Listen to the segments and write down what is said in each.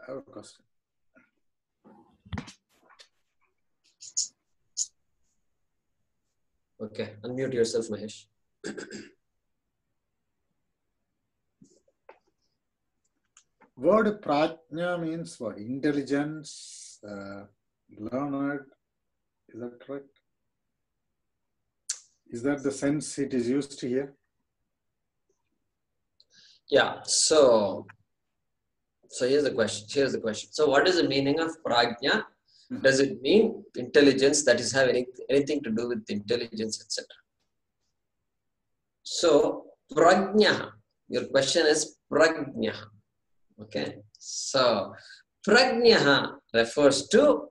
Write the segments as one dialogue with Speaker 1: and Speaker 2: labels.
Speaker 1: I have a question.
Speaker 2: Okay, unmute yourself, Mahesh.
Speaker 1: Word prajna means what? Intelligence, learned. Is that correct? Is that the sense it is used here?
Speaker 2: Yeah, so here's the question. So what is the meaning of prajna? Does it mean intelligence, that is have anything to do with intelligence, etc.? So prajna, your question is prajna. Okay, so prajna refers to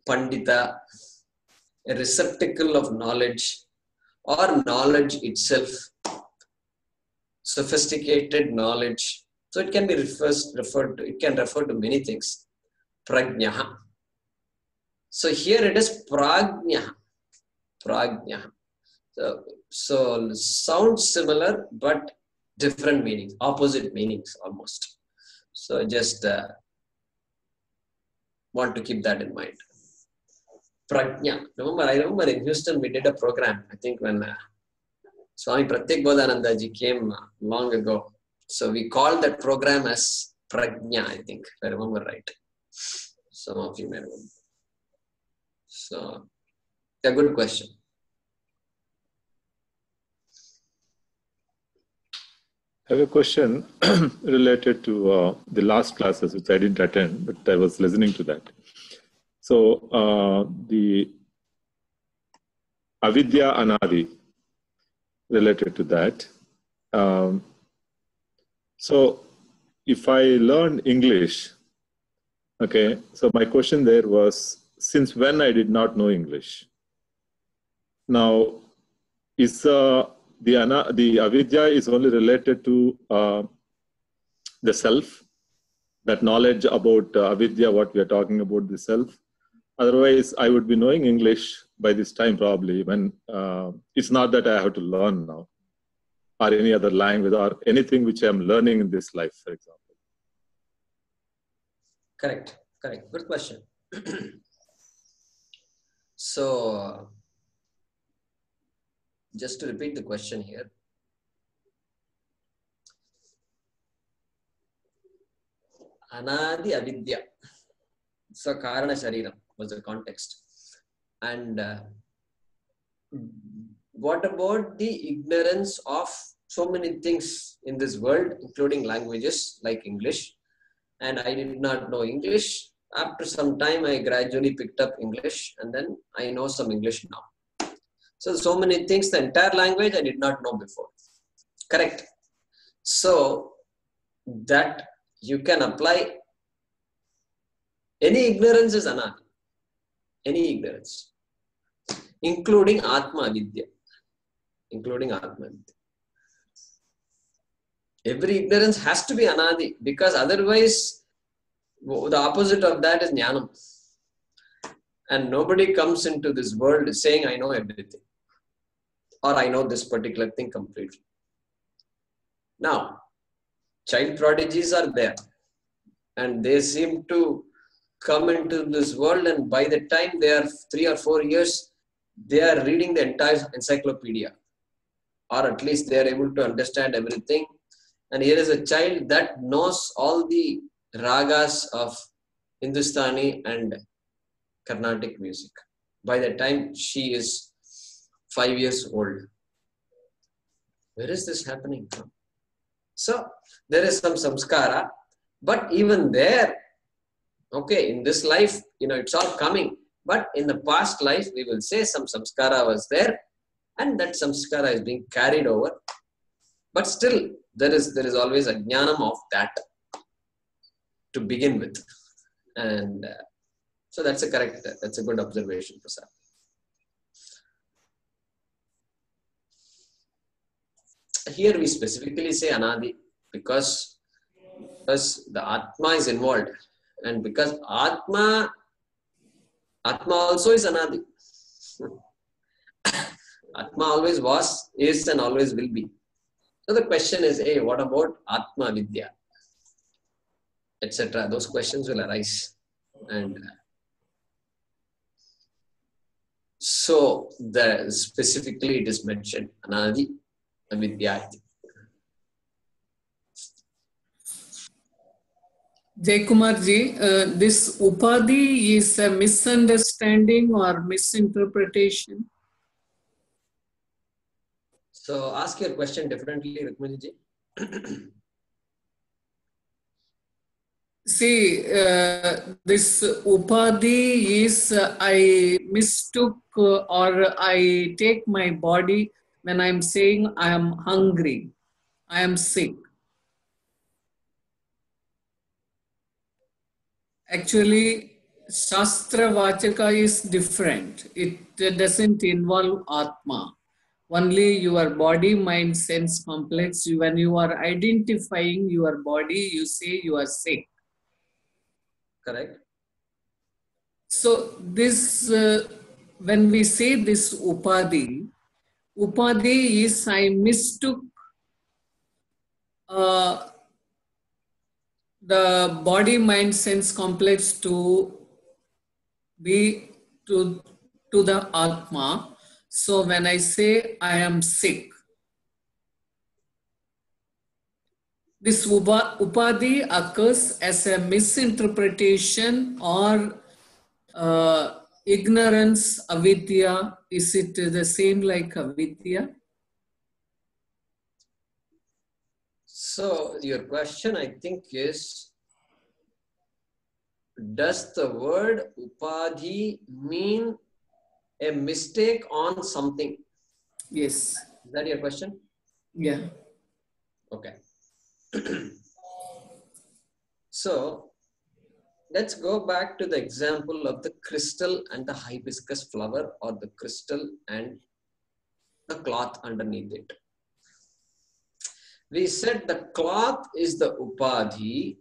Speaker 2: pandita, a receptacle of knowledge or knowledge itself, sophisticated knowledge. So it can be it can refer to many things. Prajna. So here it is prajna. Prajna. So sounds similar, but different meanings, opposite meanings almost. So just want to keep that in mind. Prajna. I remember in Houston we did a program, I think when Swami Tattvabodha ji came long ago. So we called that program as Prajna, I think, if I remember right. Some of you may remember. So, a good question.
Speaker 3: I have a question related to the last classes, which I didn't attend, but I was listening to that. So, the avidya anadi, related to that. So, if I learn English, okay, so my question there was, since when I did not know English? Now, is the avidya is only related to the self, that knowledge about avidya, what we are talking about, the self. Otherwise, I would be knowing English by this time probably, when it's not that I have to learn now, or any other language, or anything which I'm learning in this life, for example.
Speaker 2: Correct. Good question. So, just to repeat the question here. Anadi avidya. So, karana shariram was the context. And what about the ignorance of so many things in this world, including languages like English? And I did not know English. After some time, I gradually picked up English, and then I know some English now. So many things, the entire language I did not know before. Correct. So that you can apply, any ignorance is anadi. Any ignorance, including Atma Vidya. Every ignorance has to be anadi, because otherwise the opposite of that is jnanam. And nobody comes into this world saying, I know everything, or I know this particular thing completely. Now, child prodigies are there, and they seem to come into this world, and by the time they are 3 or 4 years, they are reading the entire encyclopedia, or at least they are able to understand everything. And here is a child that knows all the ragas of Hindustani and Carnatic music by the time she is 5 years old. Where is this happening from? So there is some samskara, but even there, okay, in this life, it's all coming. But in the past life, we will say some samskara was there, and that samskara is being carried over. But still, there is always a jnanam of that to begin with. And so that's a good observation, Prasad. Here we specifically say anadi because the Atma is involved, and because Atma also is anadi. Atma always was, is, and always will be. So the question is, what about Atma Vidya? etc. Those questions will arise. And so specifically it is mentioned, Anadi Avidya.
Speaker 4: Jaykumar ji, this upadhi is a misunderstanding or misinterpretation?
Speaker 2: So ask your question differently, Rukmini ji.
Speaker 4: See, this upadhi is I mistook or I take my body when I'm saying I am hungry, I am sick. Actually, Shastra Vachaka is different. It doesn't involve Atma. Only your body, mind, sense complex. When you are identifying your body, you say you are sick.
Speaker 2: Correct.
Speaker 4: So this, when we say this upadhi is I mistook the body, mind, sense complex to be to the Atma. So when I say I am sick, this upadhi occurs as a misinterpretation or ignorance, avidya. Is it the same like avidya?
Speaker 2: So your question, I think, is, does the word upadhi mean a mistake on something?
Speaker 4: Yes.
Speaker 2: Is that your question?
Speaker 4: Yeah.
Speaker 2: Okay. So let's go back to the example of the crystal and the hibiscus flower, or the crystal and the cloth underneath it. We said the cloth is the upadhi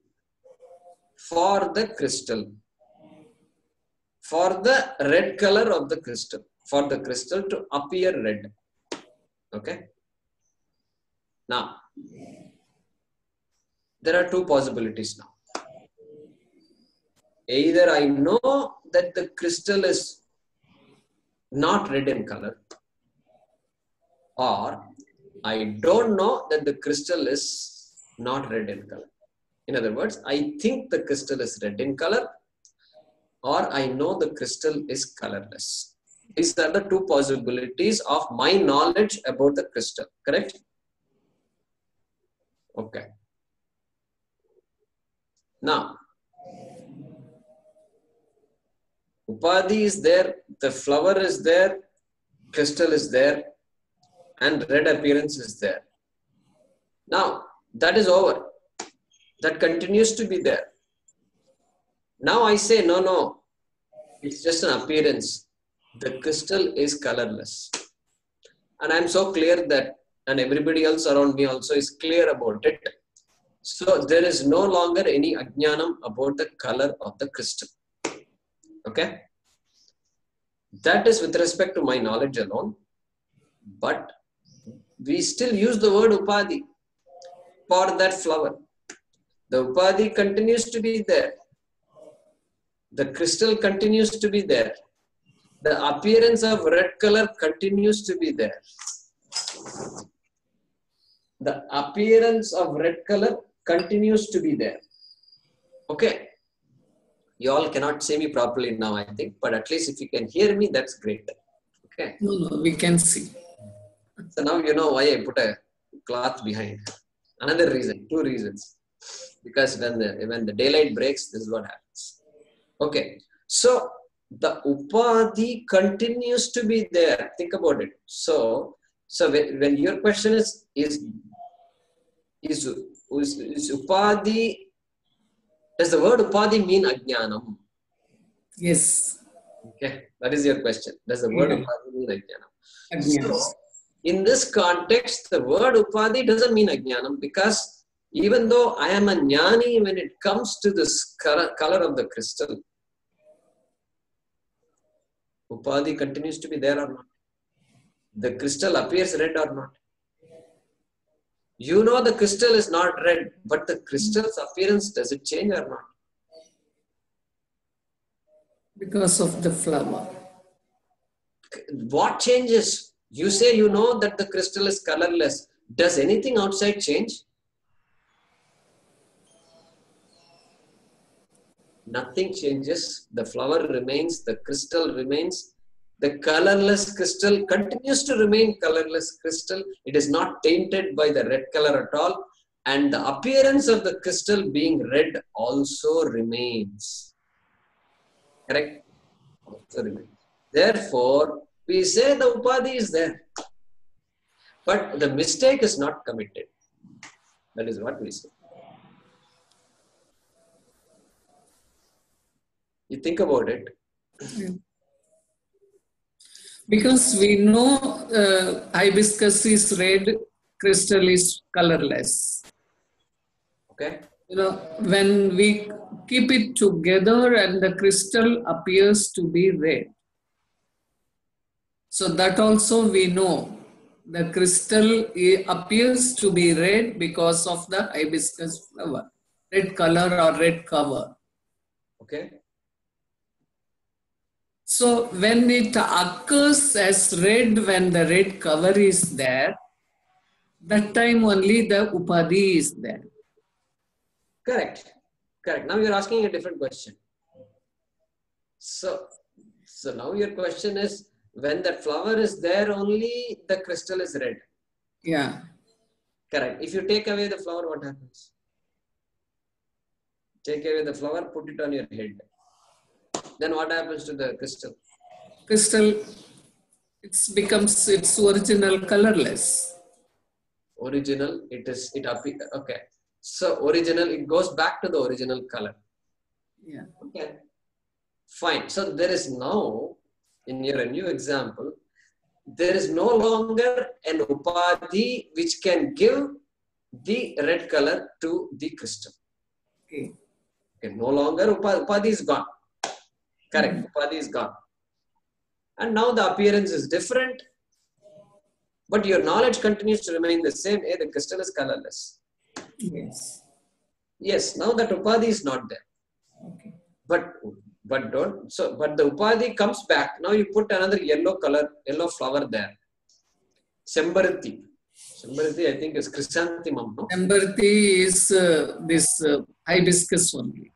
Speaker 2: for the crystal, for the red color of the crystal, for the crystal to appear red. Okay. Now, there are two possibilities now. Either I know that the crystal is not red in color, or I don't know that the crystal is not red in color. In other words, I think the crystal is red in color, or I know the crystal is colorless. These are the two possibilities of my knowledge about the crystal, correct? Okay. Now, upadhi is there, the flower is there, crystal is there, and red appearance is there. Now, that is over. That continues to be there. Now I say, no, it's just an appearance. The crystal is colorless. And I'm so clear that, and everybody else around me also is clear about it. So there is no longer any ajnanam about the color of the crystal. Okay? That is with respect to my knowledge alone. But we still use the word upadhi for that flower. The upadhi continues to be there. The crystal continues to be there. The appearance of red color continues to be there. The appearance of red color continues to be there. Okay. You all cannot see me properly now, I think, but at least if you can hear me, that's great. Okay.
Speaker 4: No, we can see.
Speaker 2: So now you know why I put a cloth behind. Another reason, two reasons. Because when the daylight breaks, this is what happens. Okay. So the upadhi continues to be there. Think about it. So when your question is upadhi, does the word upadhi mean ajnanam?
Speaker 4: Yes.
Speaker 2: Okay, that is your question. Does the word upadhi mean ajnanam?
Speaker 4: Ajnanam.
Speaker 2: So in this context, the word upadhi doesn't mean ajnanam, because even though I am a jnani when it comes to this color of the crystal, upadhi continues to be there or not? The crystal appears red or not? You know the crystal is not red, but the crystal's appearance, does it change or not?
Speaker 4: Because of the flower.
Speaker 2: What changes? You say you know that the crystal is colorless. Does anything outside change? Nothing changes. The flower remains, the crystal remains. The colorless crystal continues to remain colorless crystal. It is not tainted by the red color at all. And the appearance of the crystal being red also remains. Correct? Also remains. Therefore, we say the upadhi is there. But the mistake is not committed. That is what we say. You think about it.
Speaker 4: Because we know hibiscus is red, crystal is colorless.
Speaker 2: Okay?
Speaker 4: You know, when we keep it together and the crystal appears to be red. So that also we know. The crystal appears to be red because of the hibiscus flower. Red color or red cover.
Speaker 2: Okay?
Speaker 4: So when it occurs as red, when the red cover is there, that time only the upadhi is there.
Speaker 2: Correct. Correct. Now you're asking a different question. So now your question is, when that flower is there, only the crystal is red.
Speaker 4: Yeah.
Speaker 2: Correct. If you take away the flower, what happens? Take away the flower, put it on your head. Then what happens to the crystal?
Speaker 4: Crystal, it becomes its original colorless.
Speaker 2: Original, okay. So original, it goes back to the original color.
Speaker 4: Yeah.
Speaker 2: Okay. Fine. So there is now, in your new example, there is no longer an upadhi which can give the red color to the crystal.
Speaker 4: Okay.
Speaker 2: Okay. No longer upadhi is gone. Correct. Upadhi is gone. And now the appearance is different. But your knowledge continues to remain the same. The crystal is colorless.
Speaker 4: Yes.
Speaker 2: Yes, now that upadhi is not there.
Speaker 4: Okay.
Speaker 2: But the upadhi comes back. Now you put another yellow flower there. Sembarati. Sembarati, I think, is chrysanthemum, no?
Speaker 4: Sembarati is this hibiscus only.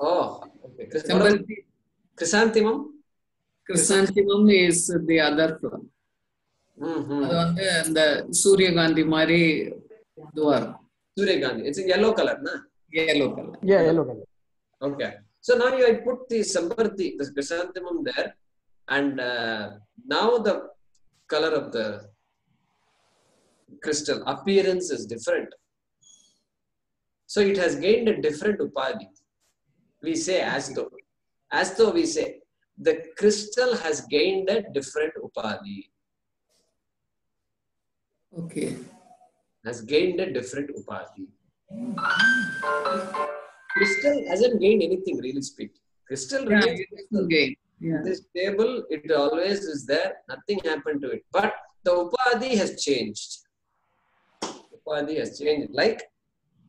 Speaker 2: Oh, okay.
Speaker 4: Sembarati.
Speaker 2: Chrysanthemum?
Speaker 4: Chrysanthemum is the other flower. The Suryagandhi Mari Dwar.
Speaker 2: Suryagandhi. It's a yellow color, na?
Speaker 4: Yellow color.
Speaker 5: Yeah, yellow color.
Speaker 2: Okay. So now I put the Sembarati, the chrysanthemum there, and now the color of the crystal appearance is different. So it has gained a different upadhi. We say as though we say, the crystal has gained a different upadhi.
Speaker 4: Okay.
Speaker 2: Has gained a different upadhi. Crystal hasn't gained anything, really speaking. Crystal remains crystal.
Speaker 4: Yeah.
Speaker 2: It is stable, it always is there, nothing happened to it. But the upadhi has changed. Upadhi has changed. Like,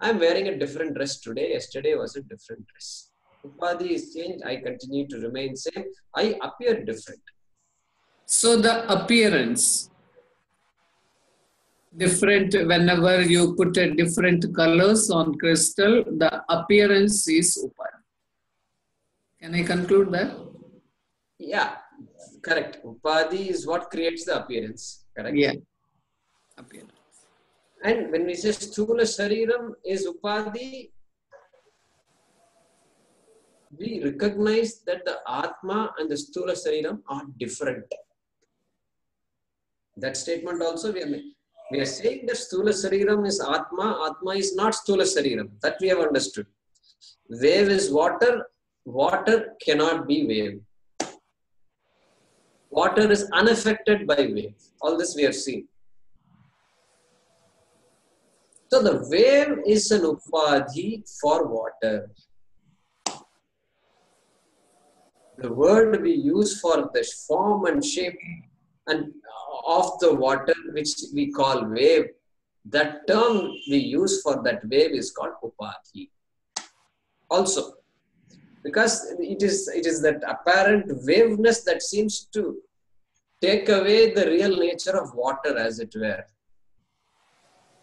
Speaker 2: I'm wearing a different dress today, yesterday was a different dress. Upadhi is changed, I continue to remain same, I appear different.
Speaker 4: So the appearance, different, whenever you put a different colors on crystal, the appearance is upadhi. Can I conclude that?
Speaker 2: Yeah, correct. Upadhi is what creates the appearance, correct?
Speaker 4: Yeah, appearance.
Speaker 2: And when we say Sthula Shariram is Upadhi, we recognize that the Atma and the Sthula Shariram are different. That statement also we are saying that Sthula Shariram is Atma, Atma is not Sthula Shariram. That we have understood. Wave is water, water cannot be wave. Water is unaffected by wave. All this we have seen. So the wave is an upadhi for water. The word we use for the form and shape and of the water, which we call wave, That term we use for that wave is called upadhi. Also, because it is that apparent waveness that seems to take away the real nature of water, as it were.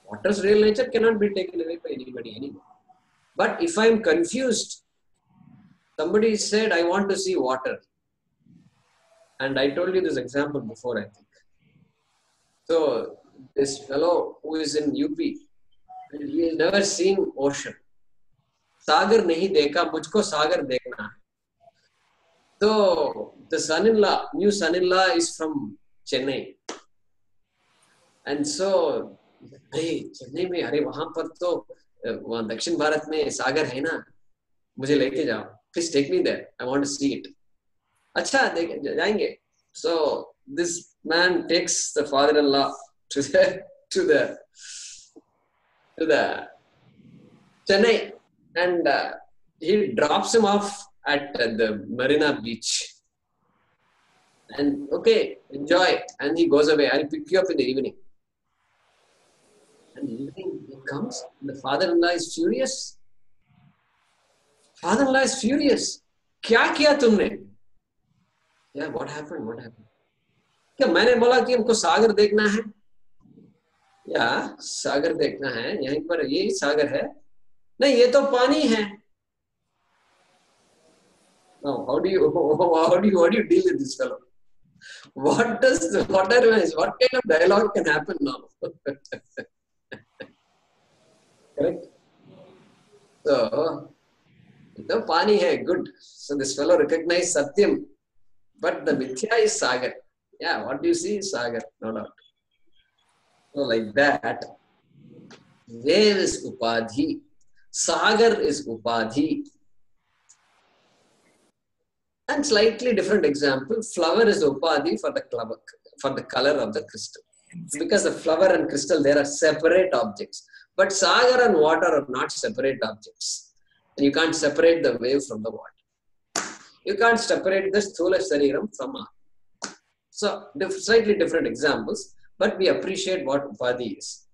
Speaker 2: Water's real nature cannot be taken away by anybody anymore. But if I'm confused, somebody said, I want to see water. And I told you this example before, I think. So, this fellow who is in UP, and he has never seen ocean. Sagar nahi dekha, mujhko sagar dekhna hai. So, the son-in-law, new son-in-law is from Chennai. And so, hey, Chennai mein, अरे वहाँ पर तो वहाँ दक्षिण भारत में सागर है ना, मुझे लेके जाओ. Please take me there. I want to see it. अच्छा, जाएंगे. So this man takes the father-in-law to the Chennai, and he drops him off at the Marina Beach. And okay, enjoy. And he goes away. I'll pick you up in the evening. And evening he comes. And the father-in-law is furious. Father-in-law is furious. क्या किया तुमने? Yeah, what happened? What happened? क्या मैंने बोला कि हमको सागर देखना है? या सागर देखना है, यहीं पर ये सागर है? नहीं, ये तो पानी है. Now, how do you deal with this fellow? What kind of dialogue can happen now? Correct? So, the pani hai, good. So this fellow recognized Satyam, but the Mithya is Sagar. Yeah, what do you see is Sagar, no doubt. So like that, wave is Upadhi, Sagar is Upadhi. And slightly different example, flower is Upadhi for the color of the crystal. Because the flower and crystal, they are separate objects. But Sagar and water are not separate objects. You can't separate the wave from the water. You can't separate the Sthula Shariram from Atma. So, slightly different examples, but we appreciate what Upadhi is.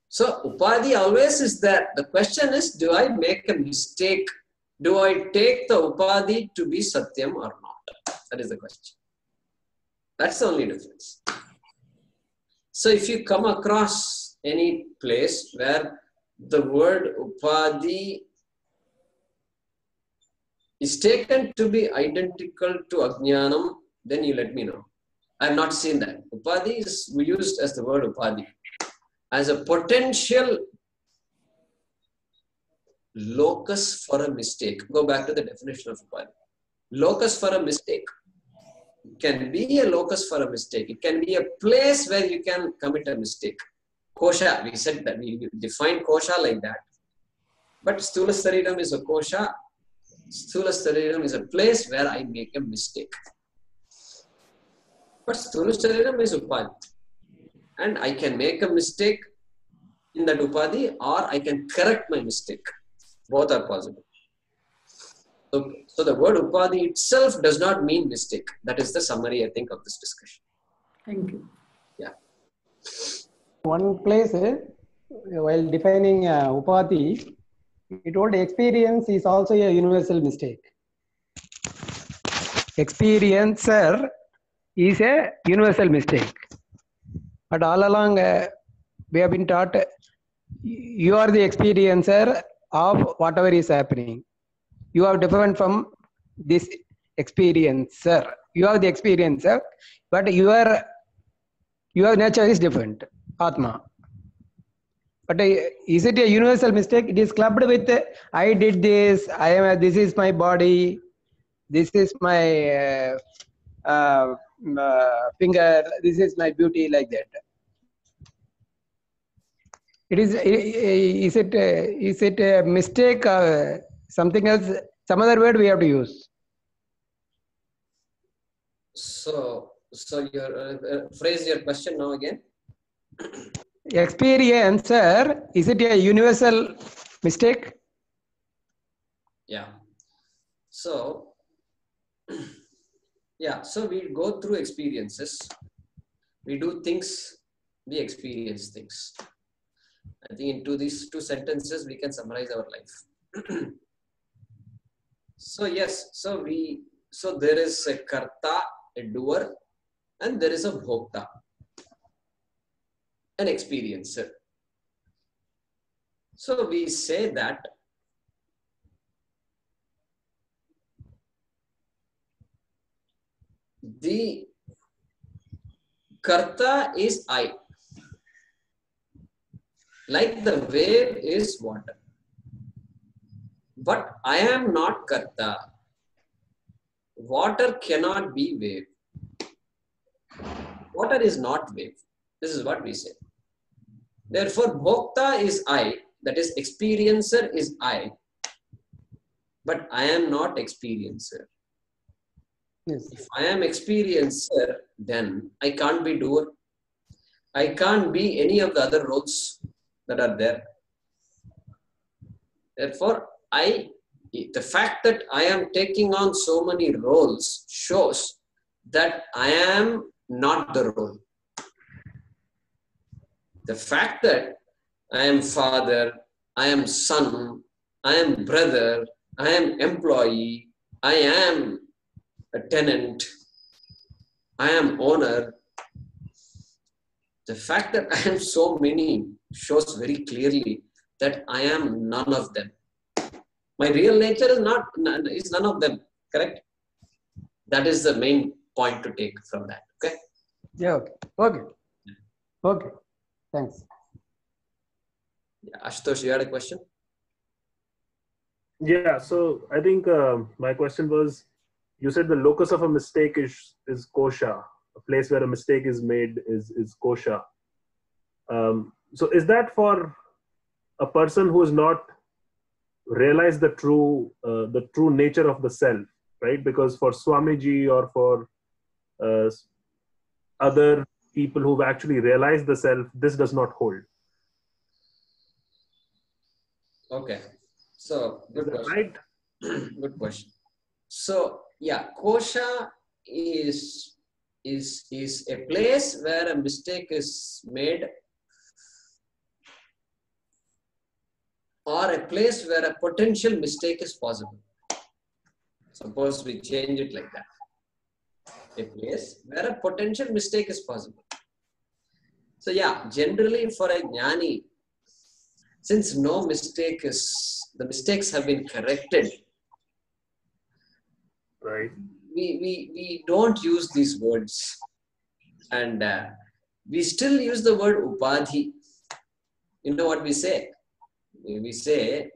Speaker 2: So, Upadhi always is there. The question is, do I make a mistake? Do I take the Upadhi to be Satyam or not? That is the question. That's the only difference. So, if you come across any place where the word Upadhi is taken to be identical to Ajnanam, then you let me know. I have not seen that. Upadhi is used as the word Upadhi, as a potential locus for a mistake. Go back to the definition of Upadhi. Locus for a mistake. It can be a locus for a mistake. It can be a place where you can commit a mistake. Kosha, we said that, we defined kosha like that. But Sthula Shariram is a kosha. Sthula Shariram is a place where I make a mistake. But Sthula Shariram is Upadhi. And I can make a mistake in that Upadhi, or I can correct my mistake. Both are possible. So the word Upadhi itself does not mean mistake. That is the summary, I think, of this discussion.
Speaker 4: Thank you.
Speaker 2: Yeah.
Speaker 5: One place, while defining Upadhi, it told experience is also a universal mistake. Experiencer is a universal mistake. But all along, we have been taught you are the experiencer of whatever is happening. You are different from this experiencer. You are the experiencer, but your nature is different. Atma. But is it a universal mistake? It is clubbed with I did this, this is my body, this is my finger, this is my beauty, like that. Is it a mistake, something else, some other word we have to use?
Speaker 2: So your phrase your question now again.
Speaker 5: Experiencer, is it a universal mistake?
Speaker 2: Yeah. So we go through experiences. We do things we experience things. I think into these two sentences, we can summarize our life. So yes, so there is a karta, a doer, and there is a bhokta, an experiencer. So we say that the karta is I, like the wave is water. But I am not karta. Water cannot be wave. Water is not wave. This is what we say. Therefore, bhokta is I, that is experiencer is I, but I am not experiencer.
Speaker 5: Yes.
Speaker 2: If I am experiencer, then I can't be doer. I can't be any of the other roles that are there. Therefore, the fact that I am taking on so many roles shows that I am not the role. The fact that I am father, I am son, I am brother, I am employee, I am a tenant, I am owner. The fact that I am so many shows very clearly that I am none of them. My real nature is none of them, correct? That is the main point to take from that, okay?
Speaker 5: Yeah, okay. Okay. Okay. Thanks.
Speaker 2: Yeah, Ashutosh, you had a question?
Speaker 6: Yeah, so I think my question was, you said the locus of a mistake is kosha. A place where a mistake is made is kosha. So is that for a person who has not realized the true nature of the self, right? Because for Swamiji or for other people who've actually realized the self, this does not hold.
Speaker 2: Okay. So, good question.
Speaker 6: Right?
Speaker 2: Good question. So, yeah, kosha is a place where a mistake is made, or a place where a potential mistake is possible. Suppose we change it like that. A place where a potential mistake is possible. So yeah, generally for a jnani, since the mistakes have been corrected,
Speaker 6: Right.
Speaker 2: we don't use these words, and we still use the word upadhi. You know what we say? We say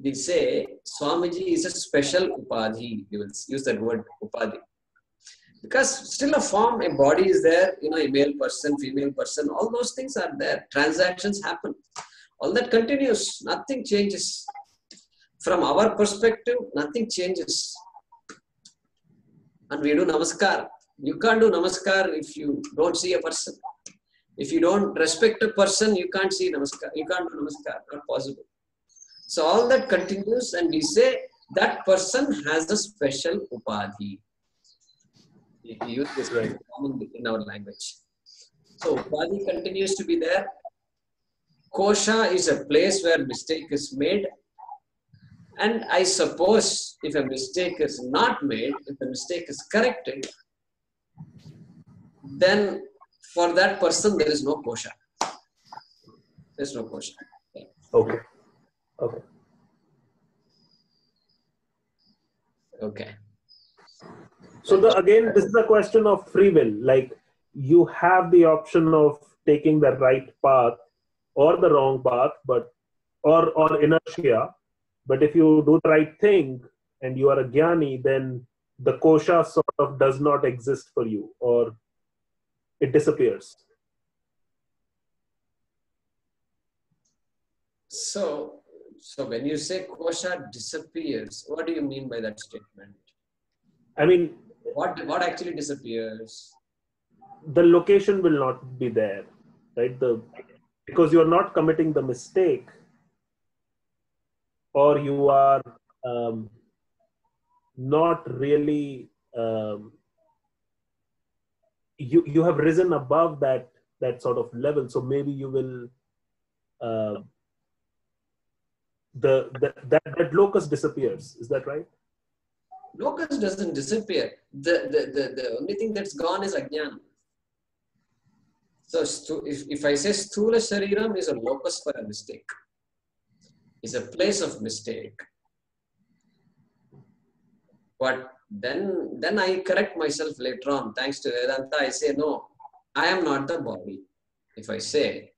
Speaker 2: Swamiji is a special upadhi. We will use that word upadhi. Because still a form, a body is there, a male person, female person, all those things are there. Transactions happen. All that continues. Nothing changes. From our perspective, nothing changes. And we do namaskar. You can't do namaskar if you don't see a person. If you don't respect a person, you can't see namaskar. You can't do namaskar. Not possible. So all that continues, and we say that person has a special upadhi. We use this word commonly in our language. So upadhi continues to be there. Kosha is a place where mistake is made. And I suppose if a mistake is not made, if the mistake is corrected, then for that person there is no kosha. There is no kosha.
Speaker 6: Okay. Okay.
Speaker 2: Okay.
Speaker 6: So again, this is a question of free will. Like, you have the option of taking the right path or the wrong path, or inertia. But if you do the right thing and you are a jnani, then the kosha sort of does not exist for you, or it disappears.
Speaker 2: So when you say kosha disappears, what do you mean by that statement?
Speaker 6: I mean,
Speaker 2: what actually disappears?
Speaker 6: the location will not be there, right? Because you are not committing the mistake, or you are not really you have risen above that that sort of level. So maybe you will, that locus disappears. Is that right?
Speaker 2: Locus doesn't disappear. The only thing that's gone is ajnana. So if I say sthula shariram is a locus for a mistake, is a place of mistake. But then I correct myself later on. Thanks to Vedanta, I say, no, I am not the body. If I say,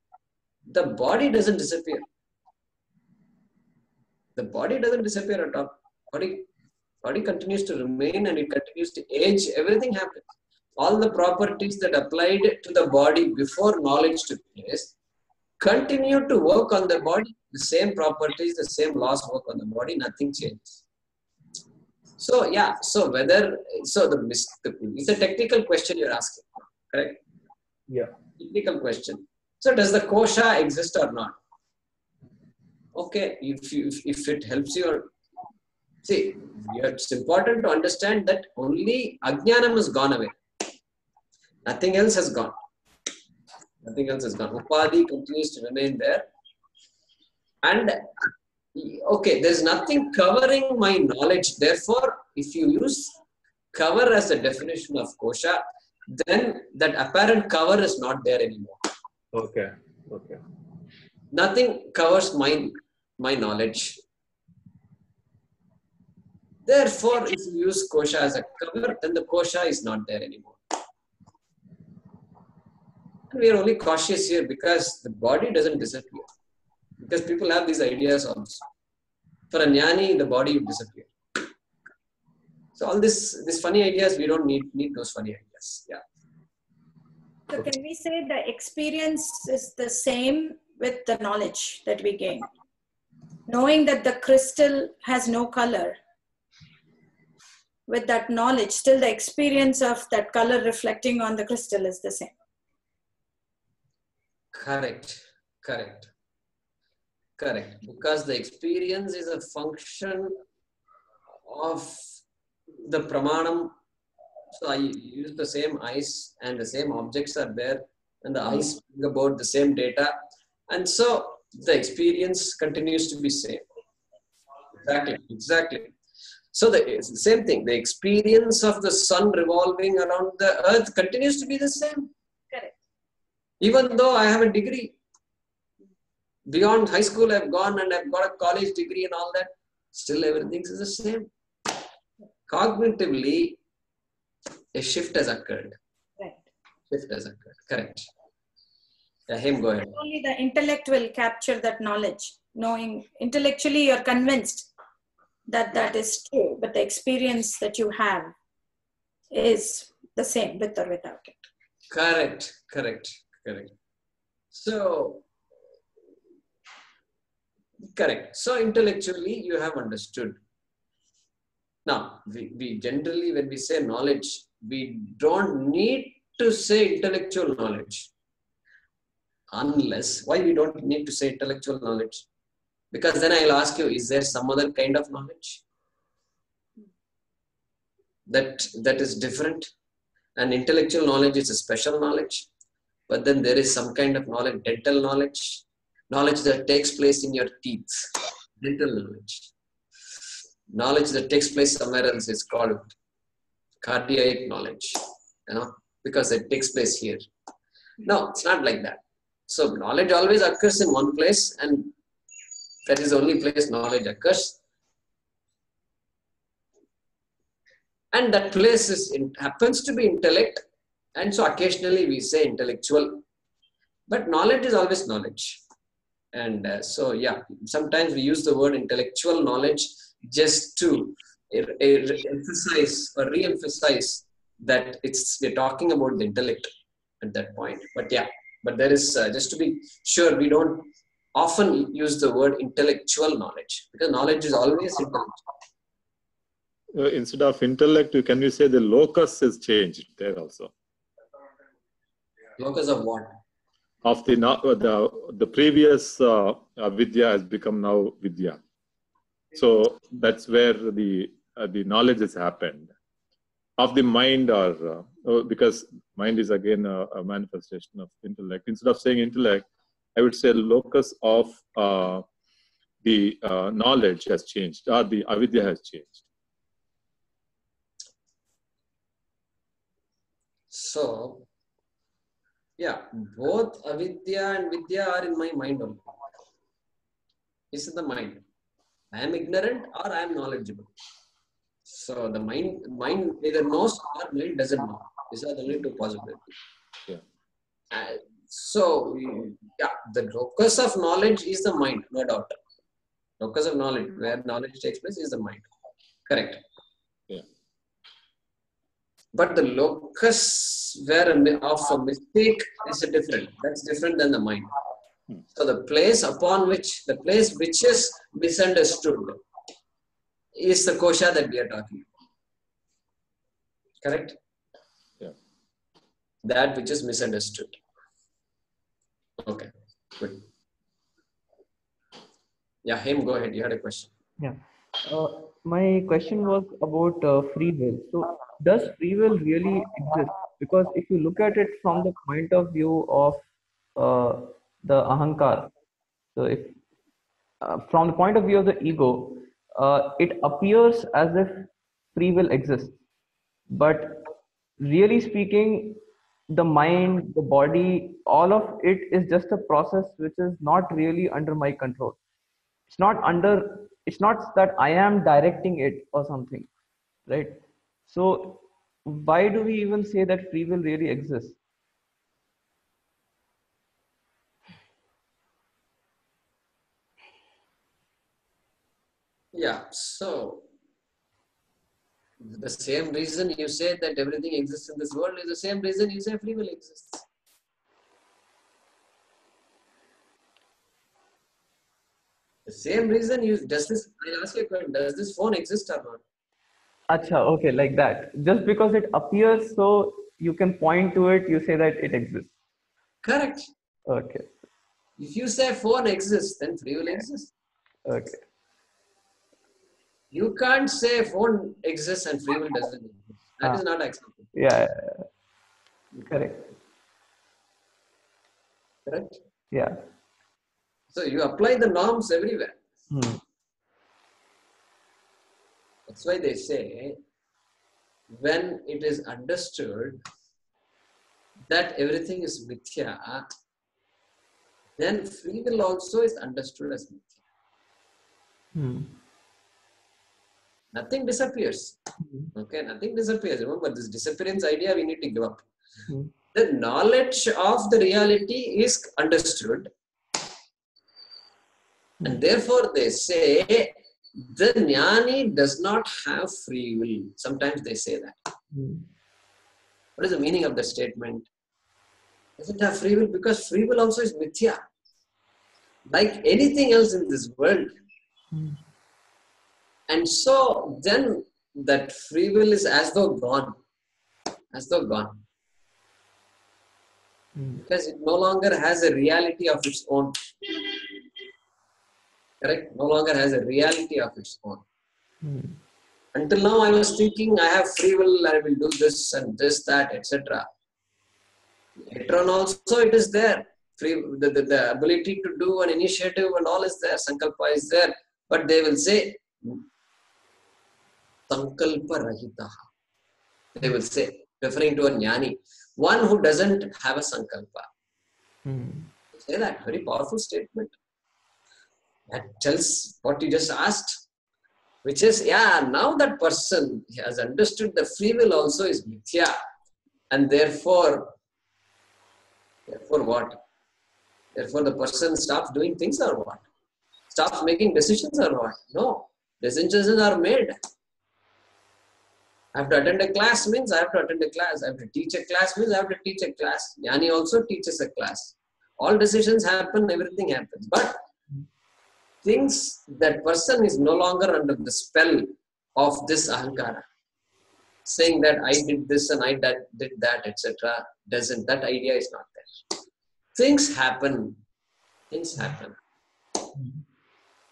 Speaker 2: the body doesn't disappear. The body doesn't disappear at all. Body continues to remain and it continues to age. Everything happens. All the properties that applied to the body before knowledge took place continue to work on the body. The same properties, the same laws work on the body. Nothing changes. So yeah. So it's a technical question you're asking, correct?
Speaker 6: Yeah.
Speaker 2: Technical question. So does the kosha exist or not? Okay, if it helps you, see, it's important to understand that only ajnanam has gone away. Nothing else has gone. Nothing else has gone. Upadhi continues to remain there. And okay, there's nothing covering my knowledge. Therefore, if you use cover as a definition of kosha, then that apparent cover is not there anymore.
Speaker 6: Okay.
Speaker 2: Nothing covers my knowledge. Therefore, if you use kosha as a cover, then the kosha is not there anymore. And we are only cautious here because the body doesn't disappear. Because people have these ideas also. For a jnani, the body will disappear. So all these funny ideas, we don't need those funny ideas. Yeah.
Speaker 7: So can we say the experience is the same with the knowledge that we gain? Knowing that the crystal has no color, with that knowledge, still the experience of that color reflecting on the crystal is the same.
Speaker 2: Correct. Because the experience is a function of the pramanam. So I use the same eyes and the same objects are there and the eyes bring about the same data. And so the experience continues to be same. Exactly. So it's the same thing. The experience of the sun revolving around the earth continues to be the same.
Speaker 7: Correct.
Speaker 2: Even though I have a degree. Beyond high school, I've gone and I've got a college degree and all that. Still everything is the same. Cognitively, a shift has occurred.
Speaker 7: Right.
Speaker 2: Correct. Yeah, him go ahead.
Speaker 7: Only the intellect will capture that knowledge. Knowing intellectually, you're convinced that is true, but the experience that you have is the same with or without it.
Speaker 2: Correct. So, correct. So intellectually, you have understood. Now, we generally, when we say knowledge, we don't need to say intellectual knowledge. Unless, why we don't need to say intellectual knowledge? Because then I'll ask you, is there some other kind of knowledge that is different? And intellectual knowledge is a special knowledge. But then there is some kind of knowledge, dental knowledge that takes place in your teeth, dental knowledge. Knowledge that takes place somewhere else is called cardiac knowledge, because it takes place here. No, it's not like that. So knowledge always occurs in one place, and that is the only place knowledge occurs. And that place happens to be intellect. And so occasionally we say intellectual. But knowledge is always knowledge. And so, yeah, sometimes we use the word intellectual knowledge just to emphasize or re-emphasize that we're talking about the intellect at that point. But yeah, but there is, just to be sure, we don't often use the word intellectual knowledge because knowledge is always intellectual.
Speaker 3: Instead of intellect, can you say the locus is changed there also?
Speaker 2: Locus of what?
Speaker 3: Of the previous vidya has become now vidya. So that's where the knowledge has happened. Of the mind, or because Mind is again a manifestation of intellect. Instead of saying intellect, I would say locus of the knowledge has changed, or the avidya has changed.
Speaker 2: So, yeah, both avidya and vidya are in my mind only. It's in the mind. I am ignorant or I am knowledgeable. So the mind either knows or mind doesn't know. These are the only two possibilities.
Speaker 3: Yeah.
Speaker 2: So, yeah, the locus of knowledge is the mind, no doubt. Locus of knowledge, where knowledge takes place, is the mind. Correct.
Speaker 3: Yeah.
Speaker 2: But the locus where of a mistake is different. That's different than the mind. So the place which is misunderstood is the kosha that we are talking about. Correct?
Speaker 3: Yeah.
Speaker 2: That which is misunderstood. Okay, good. Yeah, Hem, go ahead. You had a question.
Speaker 8: Yeah. My question was about free will. So, does free will really exist? Because if you look at it from the point of view of the ahankar, so if from the point of view of the ego, it appears as if free will exists. But really speaking, the mind, the body, all of it is just a process which is not really under my control. It's not that I am directing it or something, right? So why do we even say that free will really exists?
Speaker 2: Yeah, so the same reason you say that everything exists in this world is the same reason you say free will exists. The same reason I'll ask you a question, does this phone exist or not?
Speaker 8: Acha, okay, like that. Just because it appears, so you can point to it, you say that it exists.
Speaker 2: Correct.
Speaker 8: Okay.
Speaker 2: If you say phone exists, then free will exists.
Speaker 8: Okay.
Speaker 2: You can't say phone exists and free will doesn't exist. That is not acceptable.
Speaker 8: Yeah. Correct.
Speaker 2: Correct?
Speaker 8: Yeah.
Speaker 2: So you apply the norms everywhere. That's why they say when it is understood that everything is mithya, then free will also is understood as mithya. Nothing disappears. Okay, nothing disappears. Remember, this disappearance idea we need to give up. The knowledge of the reality is understood. And therefore they say the jnani does not have free will. Sometimes they say that. What is the meaning of the statement? Doesn't have free will because free will also is mithya. Like anything else in this world. And so then that free will is as though gone. As though gone. Because it no longer has a reality of its own. Correct? No longer has a reality of its own. Until now I was thinking I have free will, I will do this and this, that, etc. Later on also it is there. The ability to do an initiative and all is there. Sankalpa is there. But they will say Sankalpa Rahitaha. They will say, referring to a jnani, one who doesn't have a Sankalpa. Say that, very powerful statement. That tells what you just asked, which is, now that person has understood the free will also is mithya, and therefore what? Therefore the person stops doing things or what? Stops making decisions or what? No, decisions are made. I have to attend a class means I have to attend a class. I have to teach a class means I have to teach a class. Jnani also teaches a class. All decisions happen, everything happens. But things, that person is no longer under the spell of this ahankara. Saying that I did this and I did that, etc. That idea is not there. Things happen. Things happen.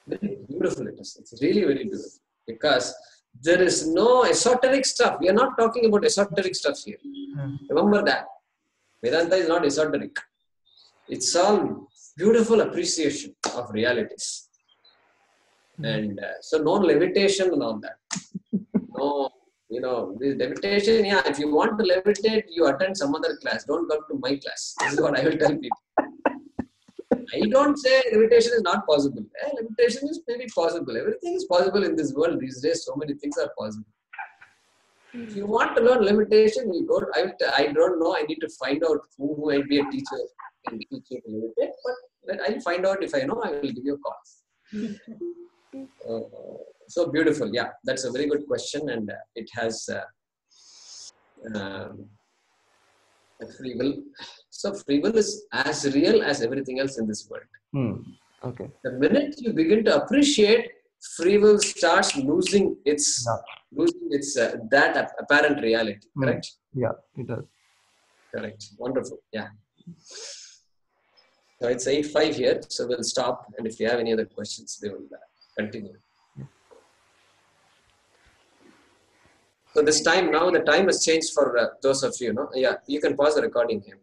Speaker 2: Very beautiful it is. It's really very beautiful. Because there is no esoteric stuff. We are not talking about esoteric stuff here. Remember that. Vedanta is not esoteric. It's all beautiful appreciation of realities. And so no levitation and all that. No, this levitation, if you want to levitate, you attend some other class. Don't come to my class. This is what I will tell people. I don't say levitation is not possible. Levitation is maybe possible. Everything is possible in this world these days. So many things are possible. If you want to learn levitation, you go. I don't know. I need to find out who might be a teacher and teach you to levitate. But I'll find out. If I know, I will give you a call. So beautiful. Yeah, that's a very good question, and it has a free will. So free will is as real as everything else in this world.
Speaker 8: Okay.
Speaker 2: The minute you begin to appreciate, free will starts losing its that apparent reality. Correct?
Speaker 8: Yeah, it does.
Speaker 2: Correct. Wonderful. Yeah. So it's 8:05 here, so we'll stop. And if you have any other questions, they will continue. So this time now, the time has changed for those of you. Yeah, you can pause the recording here.